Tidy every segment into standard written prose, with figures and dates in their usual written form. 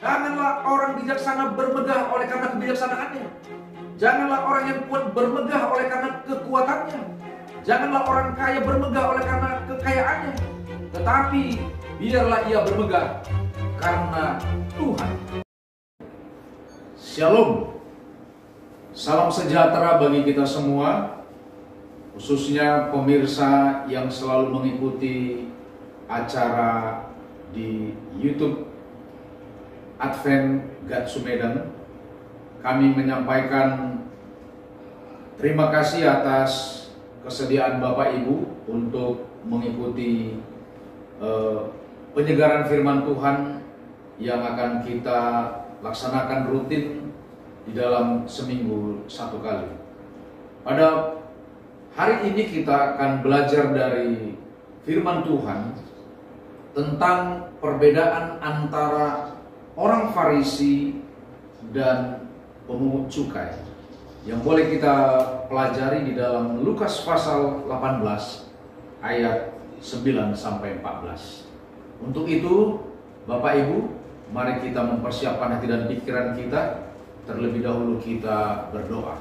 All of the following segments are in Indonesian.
Janganlah orang bijaksana bermegah oleh karena kebijaksanaannya. Janganlah orang yang kuat bermegah oleh karena kekuatannya. Janganlah orang kaya bermegah oleh karena kekayaannya. Tetapi biarlah ia bermegah karena Tuhan. Shalom. Salam sejahtera bagi kita semua, khususnya pemirsa yang selalu mengikuti acara di YouTube Advent God Sumedang. Kami menyampaikan terima kasih atas kesediaan Bapak Ibu untuk mengikuti penyegaran firman Tuhan yang akan kita laksanakan rutin di dalam seminggu satu kali. Pada hari ini kita akan belajar dari firman Tuhan tentang perbedaan antara orang Farisi dan pemungut cukai yang boleh kita pelajari di dalam Lukas pasal 18 ayat 9 sampai 14. Untuk itu, Bapak Ibu, mari kita mempersiapkan hati dan pikiran kita. Terlebih dahulu kita berdoa.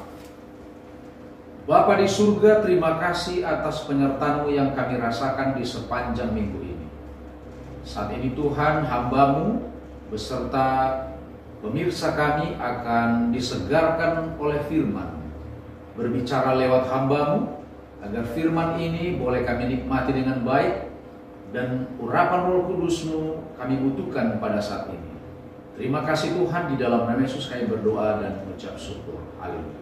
Bapa di surga, terima kasih atas penyertaan-Mu yang kami rasakan di sepanjang minggu ini. Saat ini Tuhan, hamba-Mu beserta pemirsa kami akan disegarkan oleh firman. Berbicara lewat hamba-Mu, agar firman ini boleh kami nikmati dengan baik, dan urapan Roh Kudus-Mu kami butuhkan pada saat ini. Terima kasih Tuhan, di dalam nama Yesus kami berdoa dan mengucap syukur. Haleluya.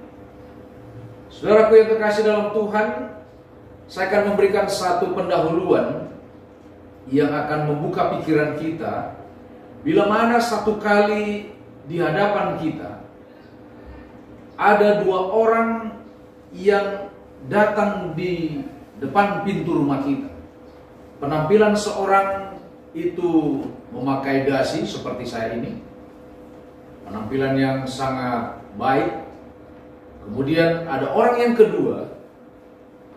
Saudaraku yang terkasih dalam Tuhan, saya akan memberikan satu pendahuluan yang akan membuka pikiran kita. Bila mana satu kali di hadapan kita ada dua orang yang datang di depan pintu rumah kita. Penampilan seorang itu memakai dasi seperti saya ini, penampilan yang sangat baik. Kemudian ada orang yang kedua,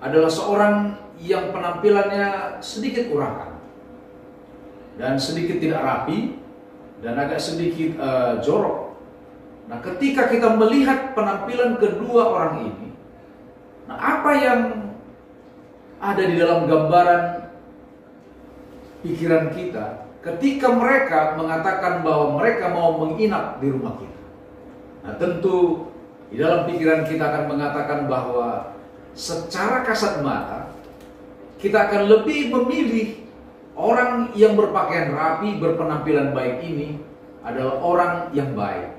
adalah seorang yang penampilannya sedikit urakan dan sedikit tidak rapi dan agak sedikit jorok. Nah, ketika kita melihat penampilan kedua orang ini, nah apa yang ada di dalam gambaran pikiran kita ketika mereka mengatakan bahwa mereka mau menginap di rumah kita? Nah, tentu di dalam pikiran kita akan mengatakan bahwa secara kasat mata kita akan lebih memilih orang yang berpakaian rapi, berpenampilan baik ini adalah orang yang baik.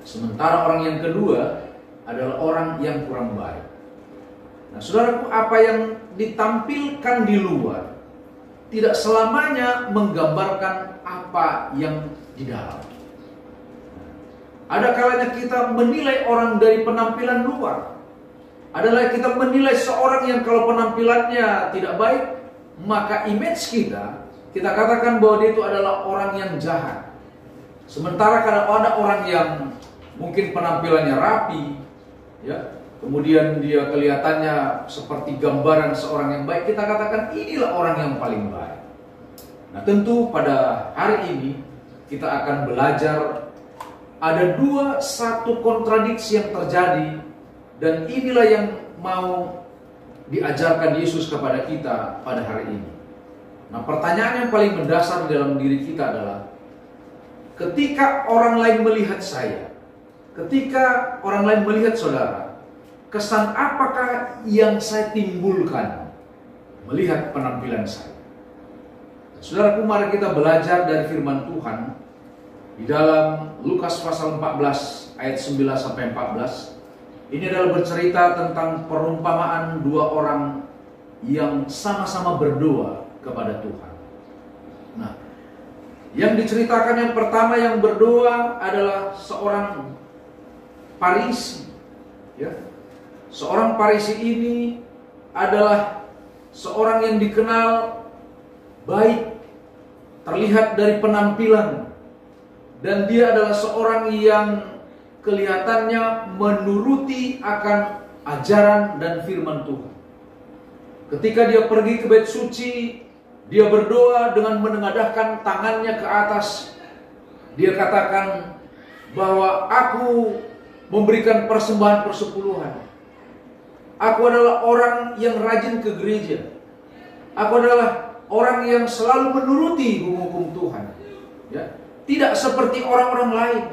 Sementara orang yang kedua adalah orang yang kurang baik. Nah, saudaraku, apa yang ditampilkan di luar tidak selamanya menggambarkan apa yang di dalam. Ada kalanya kita menilai orang dari penampilan luar. Adalah kita menilai seorang yang kalau penampilannya tidak baik, maka image kita katakan bahwa dia itu adalah orang yang jahat. Sementara kalau ada orang yang mungkin penampilannya rapi, ya, kemudian dia kelihatannya seperti gambaran seorang yang baik, kita katakan inilah orang yang paling baik. Nah, tentu pada hari ini kita akan belajar ada satu kontradiksi yang terjadi, dan inilah yang mau diajarkan Yesus kepada kita pada hari ini. Nah, pertanyaan yang paling mendasar di dalam diri kita adalah, ketika orang lain melihat saya, ketika orang lain melihat saudara, kesan apakah yang saya timbulkan melihat penampilan saya? Saudaraku, mari kita belajar dari firman Tuhan di dalam Lukas pasal 14 ayat 9 sampai 14. Ini adalah bercerita tentang perumpamaan dua orang yang sama-sama berdoa kepada Tuhan. Nah, yang diceritakan yang pertama yang berdoa adalah seorang Farisi, ya. Seorang Farisi ini adalah seorang yang dikenal baik, terlihat dari penampilan, dan dia adalah seorang yang kelihatannya menuruti akan ajaran dan firman Tuhan. Ketika dia pergi ke bait suci, dia berdoa dengan menengadahkan tangannya ke atas, Dia katakan bahwa aku memberikan persembahan persepuluhan. Aku adalah orang yang rajin ke gereja. Aku adalah orang yang selalu menuruti hukum Tuhan. Ya, tidak seperti orang-orang lain.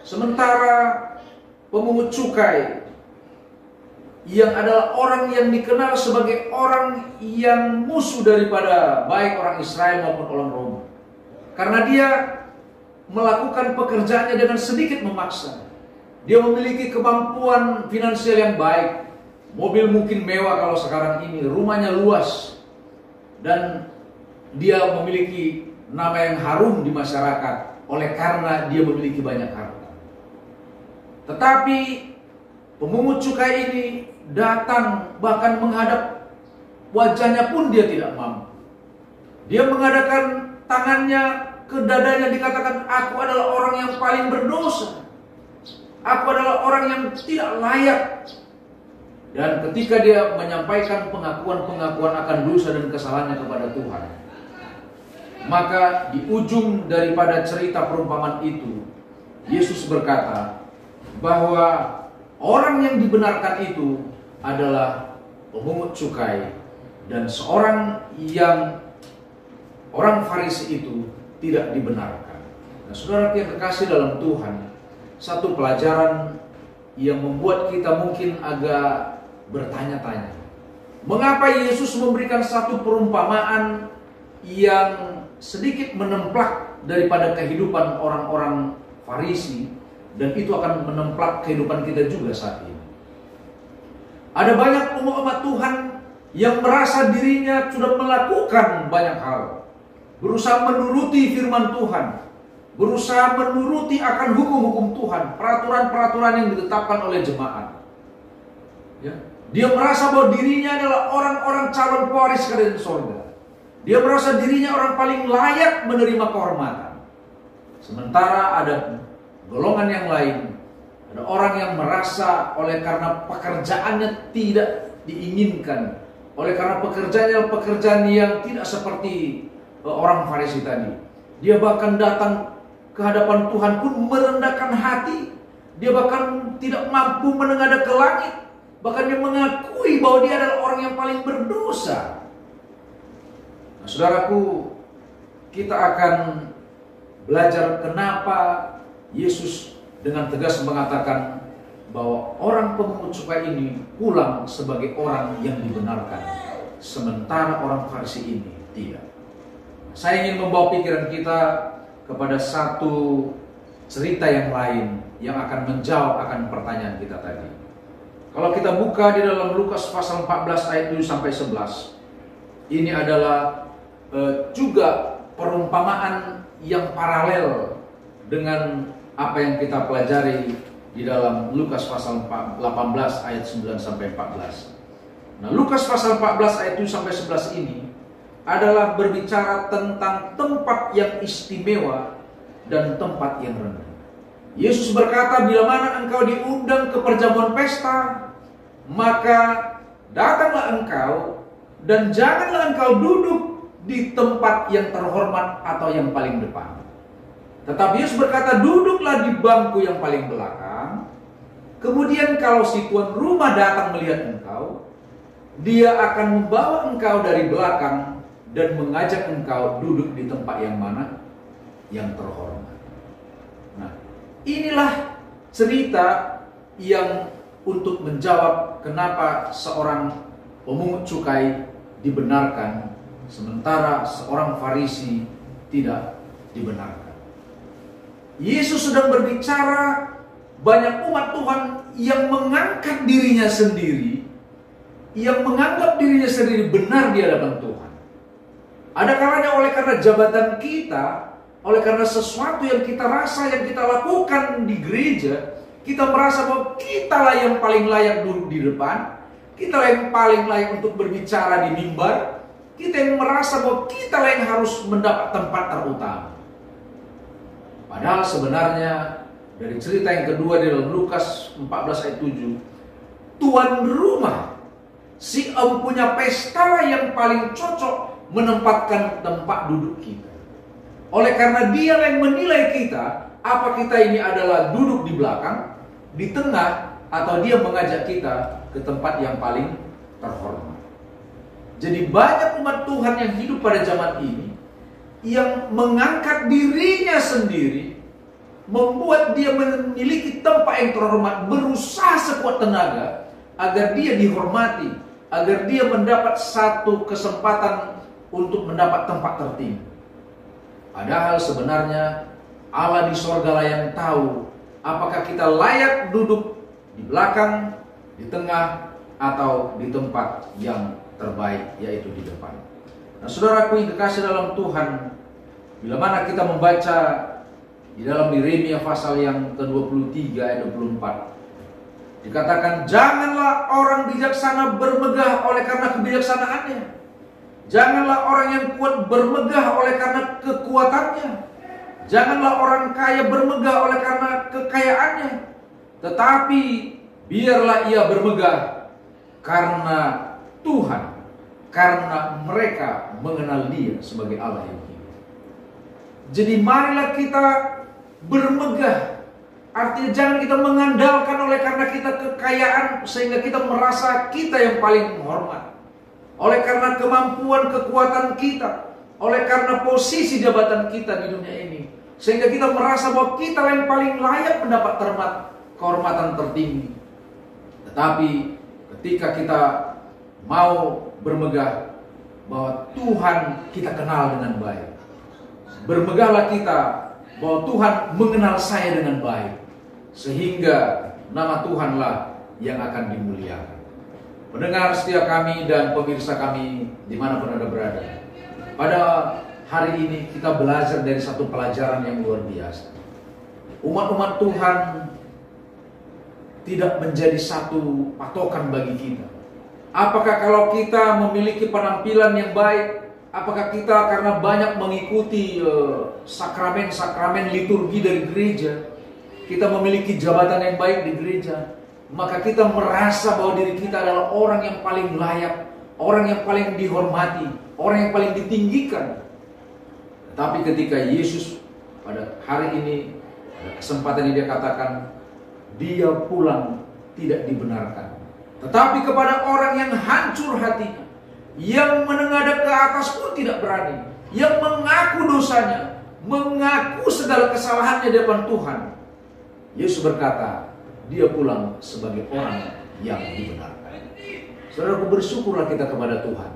Sementara pemungut cukai yang adalah orang yang dikenal sebagai orang yang musuh daripada baik orang Israel maupun orang Roma. Karena dia melakukan pekerjaannya dengan sedikit memaksa. Dia memiliki kemampuan finansial yang baik. Mobil mungkin mewah kalau sekarang ini, rumahnya luas. Dan dia memiliki nama yang harum di masyarakat oleh karena dia memiliki banyak harta. Tetapi pemungut cukai ini datang bahkan menghadap wajahnya pun dia tidak mampu. Dia mengadakan tangannya ke dadanya, dikatakan, aku adalah orang yang paling berdosa. Aku adalah orang yang tidak layak. Dan ketika dia menyampaikan pengakuan-pengakuan akan dosa dan kesalahannya kepada Tuhan, maka di ujung daripada cerita perumpamaan itu, Yesus berkata bahwa orang yang dibenarkan itu adalah pemungut cukai, dan orang Farisi itu tidak dibenarkan. Nah, saudara yang kekasih dalam Tuhan, satu pelajaran yang membuat kita mungkin agak bertanya-tanya, mengapa Yesus memberikan satu perumpamaan yang sedikit menemplak daripada kehidupan orang-orang Farisi, dan itu akan menemplak kehidupan kita juga saat ini. Ada banyak umat Tuhan yang merasa dirinya sudah melakukan banyak hal, berusaha menuruti firman Tuhan, berusaha menuruti akan hukum-hukum Tuhan, peraturan-peraturan yang ditetapkan oleh jemaat. Ya. Dia merasa bahwa dirinya adalah orang-orang calon pewaris kerajaan surga. Dia merasa dirinya orang paling layak menerima kehormatan. Sementara ada golongan yang lain, ada orang yang merasa oleh karena pekerjaannya tidak diinginkan, oleh karena pekerjaan yang tidak seperti orang Farisi tadi, dia bahkan datang ke hadapan Tuhan pun merendahkan hati. Dia bahkan tidak mampu menengadah ke langit. Bahkan dia mengakui bahwa dia adalah orang yang paling berdosa. Nah, saudaraku, kita akan belajar kenapa Yesus dengan tegas mengatakan bahwa orang pemungut cukai ini pulang sebagai orang yang dibenarkan, sementara orang Farisi ini tidak. Saya ingin membawa pikiran kita kepada satu cerita yang lain yang akan menjawab akan pertanyaan kita tadi. Kalau kita buka di dalam Lukas pasal 14 ayat 7 sampai 11, ini adalah juga perumpamaan yang paralel dengan apa yang kita pelajari di dalam Lukas pasal 18 ayat 9 sampai 14. Nah, Lukas pasal 14 ayat 7 sampai 11 ini adalah berbicara tentang tempat yang istimewa dan tempat yang rendah. Yesus berkata, bila mana engkau diundang ke perjamuan pesta, maka datanglah engkau, dan janganlah engkau duduk di tempat yang terhormat atau yang paling depan. Tetapi Yesus berkata, duduklah di bangku yang paling belakang. Kemudian kalau si tuan rumah datang melihat engkau, dia akan membawa engkau dari belakang dan mengajak engkau duduk di tempat yang mana? Yang terhormat. Nah, inilah cerita yang untuk menjawab kenapa seorang pemungut cukai dibenarkan, sementara seorang Farisi tidak dibenarkan. Yesus sedang berbicara, banyak umat Tuhan yang mengangkat dirinya sendiri, yang menganggap dirinya sendiri benar di hadapan Tuhan. Ada kalanya oleh karena jabatan kita, oleh karena sesuatu yang kita rasa, yang kita lakukan di gereja, kita merasa bahwa kitalah yang paling layak duduk di depan, kitalah yang paling layak untuk berbicara di mimbar, kita yang merasa bahwa kitalah yang harus mendapat tempat terutama. Padahal sebenarnya dari cerita yang kedua di dalam Lukas 14 ayat 7, tuan rumah, si empunya pesta yang paling cocok menempatkan tempat duduk kita. Oleh karena Dia yang menilai kita, apa kita ini adalah duduk di belakang, di tengah, atau Dia mengajak kita ke tempat yang paling terhormat. Jadi banyak umat Tuhan yang hidup pada zaman ini yang mengangkat dirinya sendiri, membuat dia memiliki tempat yang terhormat, berusaha sekuat tenaga agar dia dihormati, agar dia mendapat satu kesempatan untuk mendapat tempat tertinggi. Padahal sebenarnya Allah di sorga lah yang tahu apakah kita layak duduk di belakang, di tengah, atau di tempat yang terbaik, yaitu di depan. Nah, saudaraku yang kekasih dalam Tuhan, bila mana kita membaca di dalam Yeremia pasal yang ke-23 ayat 24, dikatakan, janganlah orang bijaksana bermegah oleh karena kebijaksanaannya. Janganlah orang yang kuat bermegah oleh karena kekuatannya. Janganlah orang kaya bermegah oleh karena kekayaannya. Tetapi biarlah ia bermegah karena Tuhan, karena mereka mengenal Dia sebagai Allah yang hidup. Jadi marilah kita bermegah. Artinya jangan kita mengandalkan oleh karena kita kekayaan sehingga kita merasa kita yang paling hormat. Oleh karena kemampuan kekuatan kita, oleh karena posisi jabatan kita di dunia ini, sehingga kita merasa bahwa kita yang paling layak mendapat kehormatan tertinggi. Tetapi ketika kita mau bermegah bahwa Tuhan kita kenal dengan baik, bermegahlah kita bahwa Tuhan mengenal saya dengan baik, sehingga nama Tuhanlah yang akan dimuliakan. Pendengar setia kami dan pemirsa kami dimanapun Anda berada, pada hari ini kita belajar dari satu pelajaran yang luar biasa. Umat-umat Tuhan tidak menjadi satu patokan bagi kita. Apakah kalau kita memiliki penampilan yang baik, apakah kita karena banyak mengikuti sakramen-sakramen liturgi dari gereja, kita memiliki jabatan yang baik di gereja, maka kita merasa bahwa diri kita adalah orang yang paling layak, orang yang paling dihormati, orang yang paling ditinggikan. Tapi ketika Yesus pada hari ini, pada kesempatan ini Dia katakan, Dia pulang tidak dibenarkan. Tetapi kepada orang yang hancur hatinya, yang menengadah ke atas pun tidak berani, yang mengaku dosanya, mengaku segala kesalahannya di depan Tuhan, Yesus berkata, Dia pulang sebagai orang yang dibenarkan. Saudaraku, bersyukurlah kita kepada Tuhan.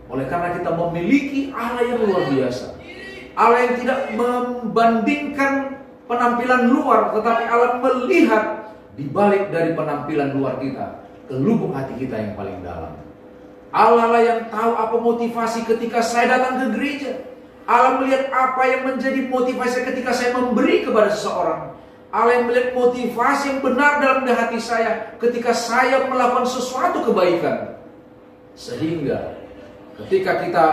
Oleh karena kita memiliki Allah yang luar biasa, Allah yang tidak membandingkan penampilan luar, tetapi Allah melihat di balik dari penampilan luar kita, ke lubuk hati kita yang paling dalam. Allah lah yang tahu apa motivasi ketika saya datang ke gereja. Allah melihat apa yang menjadi motivasi ketika saya memberi kepada seseorang. Allah yang melihat motivasi yang benar dalam hati saya ketika saya melakukan sesuatu kebaikan. Sehingga ketika kita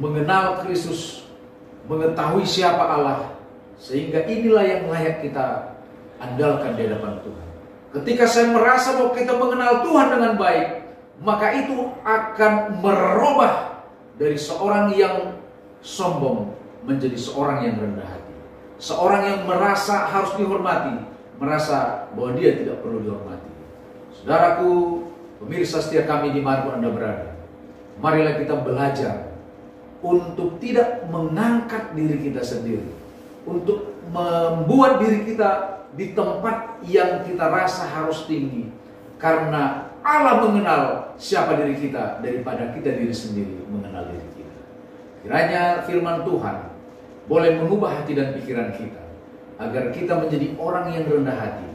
mengenal Kristus, mengetahui siapa Allah, sehingga inilah yang layak kita andalkan di hadapan Tuhan. Ketika saya merasa bahwa kita mengenal Tuhan dengan baik, maka itu akan merubah dari seorang yang sombong menjadi seorang yang rendah hati. Seorang yang merasa harus dihormati, merasa bahwa dia tidak perlu dihormati. Saudaraku, pemirsa setia kami dimanapun Anda berada, marilah kita belajar untuk tidak mengangkat diri kita sendiri, untuk membuat diri kita di tempat yang kita rasa harus tinggi, karena Allah mengenal siapa diri kita daripada kita diri sendiri mengenal diri kita. Kiranya firman Tuhan boleh mengubah hati dan pikiran kita, agar kita menjadi orang yang rendah hati,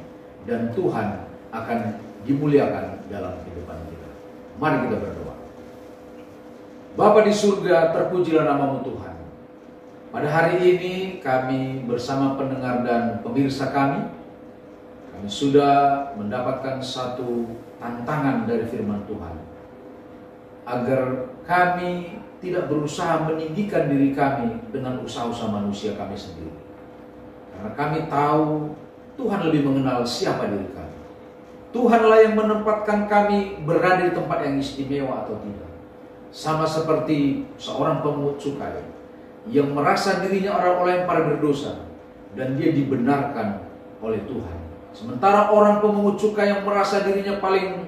dan Tuhan akan dimuliakan dalam kehidupan kita. Mari kita berdoa. Bapa di surga, terpujilah nama-Mu Tuhan. Pada hari ini kami bersama pendengar dan pemirsa kami sudah mendapatkan satu tantangan dari firman Tuhan, agar kami tidak berusaha meninggikan diri kami dengan usaha-usaha manusia kami sendiri. Karena kami tahu Tuhan lebih mengenal siapa diri kami. Tuhanlah yang menempatkan kami berada di tempat yang istimewa atau tidak. Sama seperti seorang pemungut cukai yang merasa dirinya orang-orang yang paling berdosa, dan dia dibenarkan oleh Tuhan. Sementara orang pemungut cukai yang merasa dirinya paling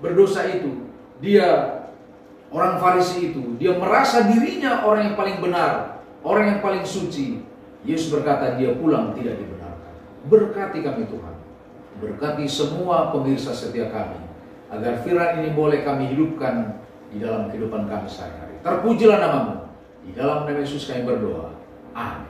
berdosa itu, dia orang Farisi itu, dia merasa dirinya orang yang paling benar, orang yang paling suci. Yesus berkata dia pulang tidak dibenarkan. Berkati kami Tuhan, berkati semua pemirsa setia kami, agar firman ini boleh kami hidupkan di dalam kehidupan kami sehari-hari. Terpujilah namamu. Di dalam nama Yesus kami berdoa. Amin.